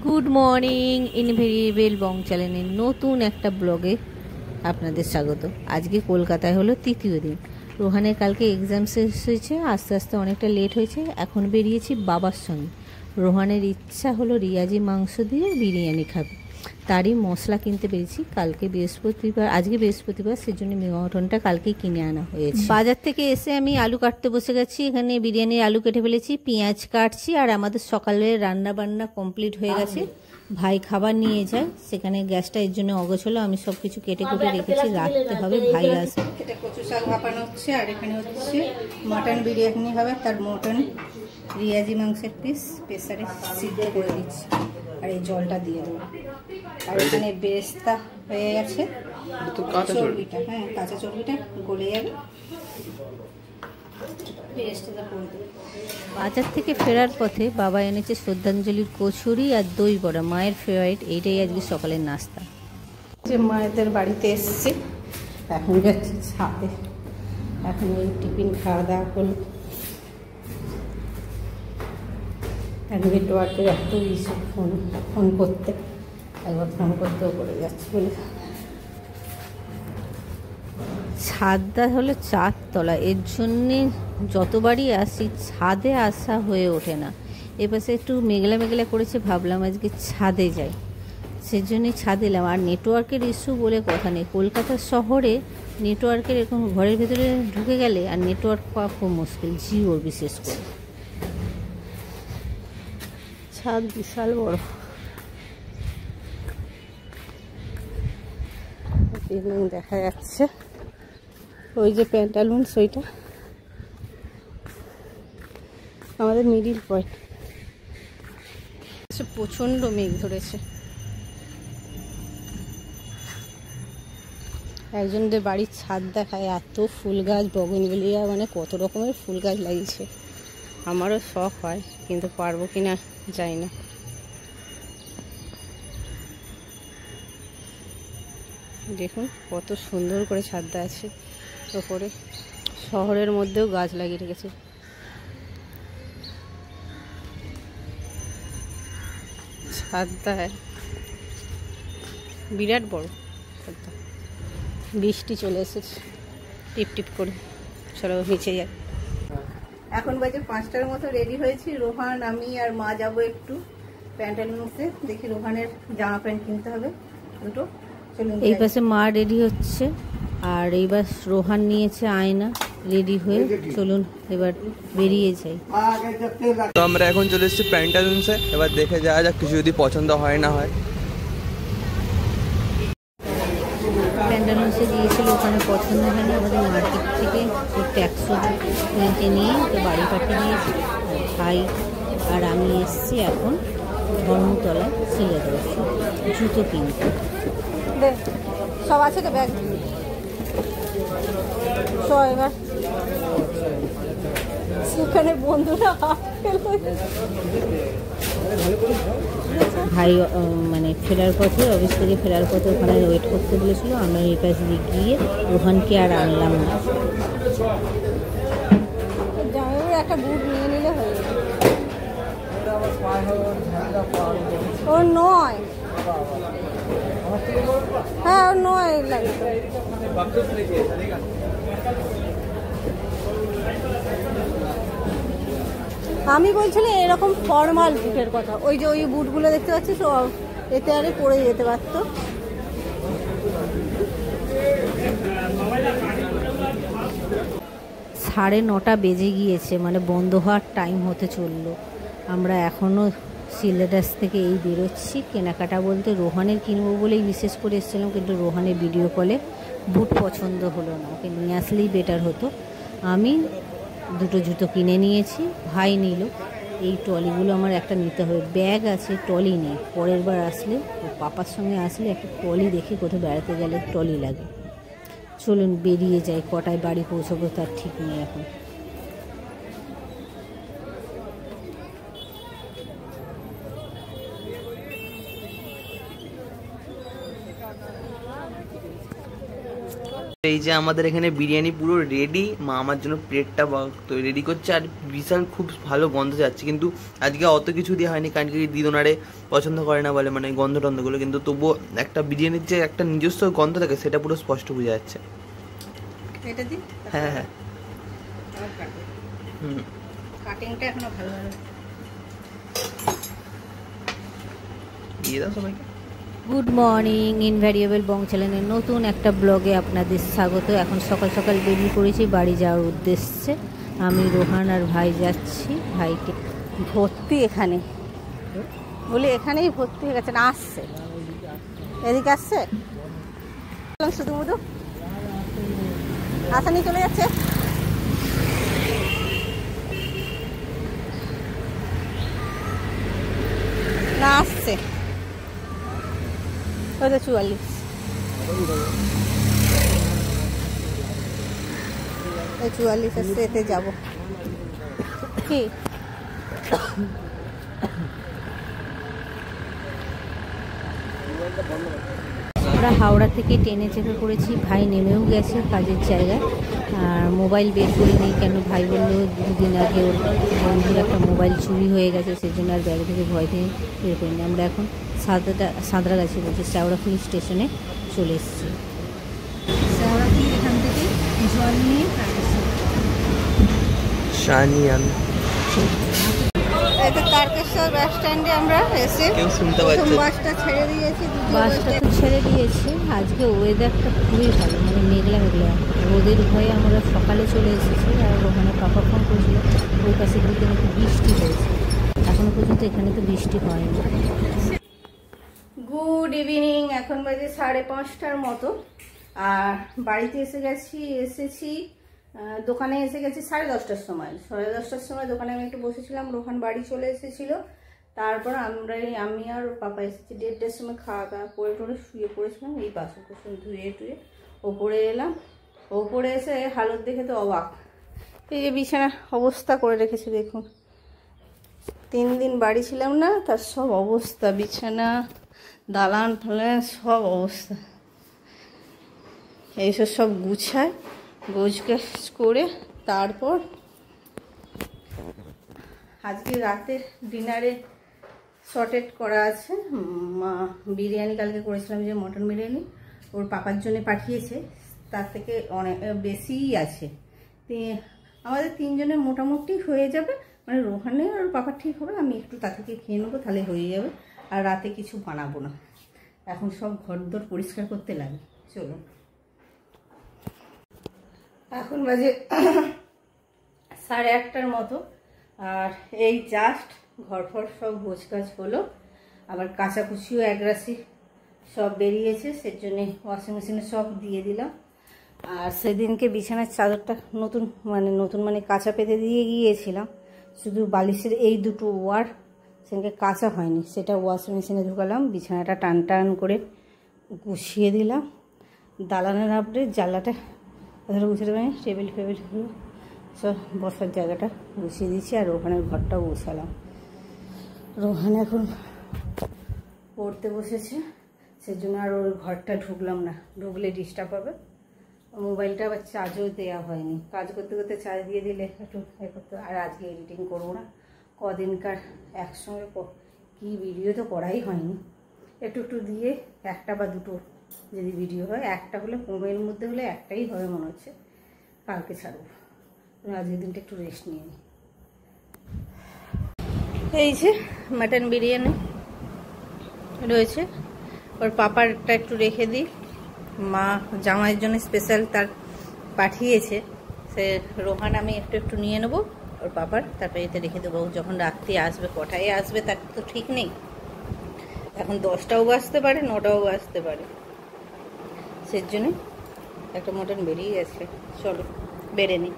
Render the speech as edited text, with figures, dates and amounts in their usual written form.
Good morning invariable বং চ্যানেলের নতুন একটা ব্লগে আপনাদের স্বাগত। আজকে কলকাতায় হলো তৃতীয় দিন। রোহানের কালকে এক্সাম শেষ হয়েছে, আস্তে আস্তে অনেকটা লেট হয়েছে। এখন বেরিয়েছি বাবার সঙ্গে। রোহানের ইচ্ছা হলো রিয়াজি মাংস দিয়ে বিরিয়ানি খাবে, তারই মশলা কিনতে পেরেছি। কালকে বৃহস্পতিবার, আজকে বৃহস্পতিবার, সেজন্য মটনটা কালকেই কিনে আনা হয়েছে। বাজার থেকে এসে আমি আলু কাটতে বসে গেছি। এখানে বিরিয়ানির আলু কেটে ফেলেছি, পেঁয়াজ কাটছি। আর আমাদের সকালের রান্না বান্না কমপ্লিট হয়ে গেছে। ভাই খাবার নিয়ে যায়, সেখানে গ্যাসটা এর জন্য অগোছালো। আমি সব কিছু কেটে কুটে রেখেছি, রাখতে হবে, ভাই আসবে। এটা কচু শাক ভাপানো হচ্ছে, আর এখানে হচ্ছে মটন বিরিয়ানি হবে। তার মটন রিয়াজি মাংসের পিস প্রেসারে সিদ্ধ করে দিচ্ছি, আর এই জলটা দিয়ে দেবো। আর এখানে বেরেস্তা হয়ে গেছে, চর্বিটা, হ্যাঁ কাঁচা চর্বিটা গলে যাবে, বেরেস্তাটা করে দেবো। বাজার থেকে ফেরার পথে বাবা এনেছে শ্রদ্ধাঞ্জলির কচুরি আর দই বড়া, মায়ের ফেভারিট। এইটাই আজকে সকালের নাস্তা। যে মায়েদের বাড়িতে এসছে, এখন যাচ্ছি ছাদে। এখন এই টিফিন খাওয়া দাওয়া করল। নেটওয়ার্কের এত ইস্যু, ফোন করতে, একবার ফোন করতেও করে যাচ্ছি বলে। ছাদটা হলো 4 তলা, এর জন্যে যতবারই আসি ছাদে আসা হয়ে ওঠে না। এপাশে একটু মেঘলা মেঘলা করেছে, ভাবলাম আজকে ছাদে যাই, সেজন্যই ছাদে এলাম। আর নেটওয়ার্কের ইস্যু বলে কথা নেই, কলকাতা শহরে নেটওয়ার্কের এরকম ঘরের ভেতরে ঢুকে গেলে আর নেটওয়ার্ক পাওয়া খুব মুশকিল, জিও বিশেষ করে। ছাদ বিশাল বড়, দেখা যাচ্ছে। ওই যে প্যান্টালুন, সেইটা আমাদের মিডিল পয়েন্ট। প্রচন্ড মেঘ ধরেছে। একজনদের বাড়ির ছাদ দেখায়, এত ফুল গাছ, বগনভেলিয়া, মানে কত রকমের ফুল গাছ লাগিয়েছে। আমারও শখ হয়, কিন্তু পারবো কিনা জানি না। দেখুন কত সুন্দর করে ছাদটা আছে ওপরে। শহরের মধ্যেও গাছ লাগিয়ে রেখেছে। ছাদটা বিরাট বড় ছাদটা। বৃষ্টি চলে এসেছে টিপ টিপ করে, চলো নিচে যাই। এখন বাজে 5টার মতো, রেডি হয়েছি। রোহান, আমি আর মা যাবো একটু প্যান্টালুন্সে, দেখি রোহানের জামা প্যান্ট কিনতে হবে দুটো। চলুন। এই পাশে মা রেডি হচ্ছে, আর এইবার রোহান নিয়েছে আয়না, রেডি হয়ে। চলুন এবার বেরিয়ে যাই। তো আমরা এখন চলে এসেছি প্যান্টালুন্সে, এবার দেখে যাওয়া যাক কিছু যদি পছন্দ হয় না হয়। প্যান্টালুন্সে গিয়েছিল, ওখানে পছন্দ হয়নি। আমাদের মার্কেট থেকে ট্যাক্সো কিনতে নিয়ে ওকে বাড়ি পাঠিয়ে দিয়েছি। ভাই আর আমি এসছি এখন ধর্মতলা সিলেদার্সে জুতো কিনতে। সব আছে তো ব্যাগ, এবার সেখানে বন্ধুরা ভাই মানে ফেরার পথে, অফিস থেকে ফেরার পথে ওখানে ওয়েট করতে বলেছিল। আমরা এই পাশে গিয়ে রোহানকে আর আনলাম না। একটা বুট নিয়ে নিলে হয়ে যাবে। ওর নয়, হ্যাঁ ওর নয় লাগে। আমি বলছিলাম এরকম ফর্মাল বুটের কথা, ওই যে ওই বুটগুলো দেখতে পাচ্ছি, সব এতে আরে পরে যেতে পারতো। 9:30 বেজে গিয়েছে, মানে বন্ধ হওয়ার টাইম হতে চললো। আমরা এখনও সিলেদার্স থেকে এই বেরোচ্ছি। কেনাকাটা বলতে রোহানের কিনবো বলেই বিশেষ করে এসেছিলাম, কিন্তু রোহানের ভিডিও কলে বুট পছন্দ হলো না, ওকে নিয়ে আসলেই বেটার হতো। আমি দুটো জুতো কিনে নিয়েছি, ভাই নিল। এই ট্রলিগুলো আমার একটা নিতে হবে, ব্যাগ আছে ট্রলি নেই। পরের বার আসলে, পাপার সঙ্গে আসলে একটা ট্রলি দেখে, কোথাও বেড়াতে গেলে ট্রলি লাগে। চলুন বেরিয়ে যাই, কটায় বাড়ি পৌঁছবো তার ঠিক নেই এখন। এই যে আমাদের এখানে বিরিয়ানি পুরো রেডি, মা আমার জন্য প্লেটটা রেডি করছে, আর বিশাল খুব ভালো গন্ধ যাচ্ছে। কিন্তু আজকে অত কিছু দেওয়া হয়নি, কারণ কি দিদোনারে পছন্দ করে না বলে, মানে গন্ধ টন্ধগুলো, কিন্তু তবুও একটা বিরিয়ানির যে একটা নিজস্ব গন্ধ থাকে সেটা পুরো স্পষ্ট বোঝা যাচ্ছে। এটা দিন। হ্যাঁ হ্যাঁ কাটিংটা এখনো ভালো হবে। দিয়ে দাও সবাইকে। গুড মর্নিং, ইনভ্যারিয়েবল বং চ্যানেলের নতুন একটা ব্লগে আপনাদের স্বাগত। এখন সকাল সকাল বেরিয়ে পড়েছি বাড়ি যাওয়ার উদ্দেশ্যে। আমি রোহান আর ভাই যাচ্ছি। ভাইকে ভর্তি এখানে বলে এখানেই ভর্তি হয়ে গেছে, না আসছে এদিকে আসছে শুধু মুধু আসানি চলে যাচ্ছে। না আসছে 44 আসছে, এতে যাবো কি আমরা হাওড়া থেকে ট্রেনে চেপে পড়েছি। ভাই নেমেও গেছে কাজের জায়গায়, আর মোবাইল বের করে নেই কেন, ভাই বললো দুদিন আগে ওর বন্ধুর একটা মোবাইল চুরি হয়ে গেছে, সেই জন্য আর ব্যাগ থেকে ভয় থেকে বের করে নিই। আমরা এখন সাঁতরাগাছি বলছি শ্যাওড়াফুলি স্টেশনে চলে এসেছি। শ্যাওড়াফুলি এখান থেকে জল নিয়ে তারকেশ্বর বাস স্ট্যান্ডে আমরা এসে বাসটা ছেড়ে দিয়েছি। বাসটা তো ছেড়ে দিয়েছি। আজকে ওয়েদারটা খুবই ভালো, মানে মেঘলা মেঘলা, রোদের ভয়ে আমরা সকালে চলে এসেছি। আর ওখানে পাপা ফোন করেছিল ওই পাশে দিকে নাকি বৃষ্টি হয়েছে, এখনো পর্যন্ত এখানে তো বৃষ্টি হয়নি। গুড ইভিনিং, এখন বাজে 5:30টার মতো। আর বাড়িতে এসেছি দোকানে এসে গেছি 10:30টার সময়। 10:30টার সময় দোকানে আমি একটু বসেছিলাম, রোহান বাড়ি চলে এসেছিলো। তারপর আমি আর পাপা এসেছি 1:30টার সময়। খাওয়া দাওয়া করে টোরে শুয়ে পড়েছিলাম, এই বাসন কুসন ধুয়ে টুয়ে ওপরে এলাম। ওপরে এসে হালত দেখে তো অবাক, এই যে বিছানার অবস্থা করে রেখেছি দেখুন। 3 দিন বাড়ি ছিলাম না, তার সব অবস্থা, বিছানা দালান ফালান সব অবস্থা। এইসব সব গুছায় গোছগাছ করে তারপর আজকে রাতের ডিনারে সর্টেড করা আছে। বিরিয়ানি কালকে করেছিলাম, যে মটন বিরিয়ানি ওর পাপার জন্য পাঠিয়েছে, তার থেকে অনেক বেশিই আছে। আমাদের 3 জনের মোটামুটি হয়ে যাবে, মানে রোহানে আর পাপা ঠিক হবে, আমি একটু তা থেকে খেয়ে নেবো, তাহলে হয়ে যাবে। আর রাতে কিছু বানাবো না। এখন সব ঘরদোর পরিষ্কার করতে লাগে। চলুন, এখন বাজে 8:30টার মতো। আর এই জাস্ট ঘর ফর সব গোছগাছ হলো, আবার কাচাকুচিও একরাশি সব বেরিয়েছে, সেজন্যে ওয়াশিং মেশিনে সব দিয়ে দিলাম। আর সেদিনকে বিছানার চাদরটা নতুন মানে কাঁচা পেতে দিয়ে গিয়েছিলাম, শুধু বালিশের এই দুটো ওয়ার সেদিনকে কাঁচা হয়নি, সেটা ওয়াশিং মেশিনে ঢুকালাম। বিছানাটা টান টান করে গুছিয়ে দিলাম। দালানের আপডে জানলাটা ধরে গুছিয়ে দেবেন, টেবিল ফেবিলগুলো সব বসার জায়গাটা গুছিয়ে দিচ্ছি। আর রোহানের ঘরটাও গুছালাম। রোহান এখন পড়তে বসেছে, সেজন্য আর ওর ঘরটা ঢুকলাম না, ঢুকলে ডিস্টার্ব হবে। মোবাইলটা আবার চার্জও দেওয়া হয়নি, কাজ করতে করতে চার্জ দিয়ে দিলে একটু করতে। আর আজকে এডিটিং করবো না, কদিনকার একসঙ্গে কি ভিডিও তো করাই হয়নি, একটু একটু দিয়ে 1টা বা 2টো যদি ভিডিও হয়, একটা হলে 15 এর মধ্যে হলে একটাই হবে মনে হচ্ছে, কালকে ছাড়বো। আজকের দিনটা একটু রেস্ট নিয়ে নিই। এই যে মাটন বিরিয়ানি রয়েছে, ওর পাপারটা একটু রেখে দিই, মা জামাইয়ের জন্য স্পেশাল তার পাঠিয়েছে, সে রোহান আমি একটু একটু নিয়ে নেবো ওর পাপার, তারপরে এতে রেখে দেবো। যখন রাত্রি আসবে, কটায় আসবে তার তো ঠিক নেই, এখন 10টাও বাজতে পারে, 9টাও বাজতে পারে, সেজন্য একটা মটন বেরিয়ে গেছে। চলো বেড়ে নিই।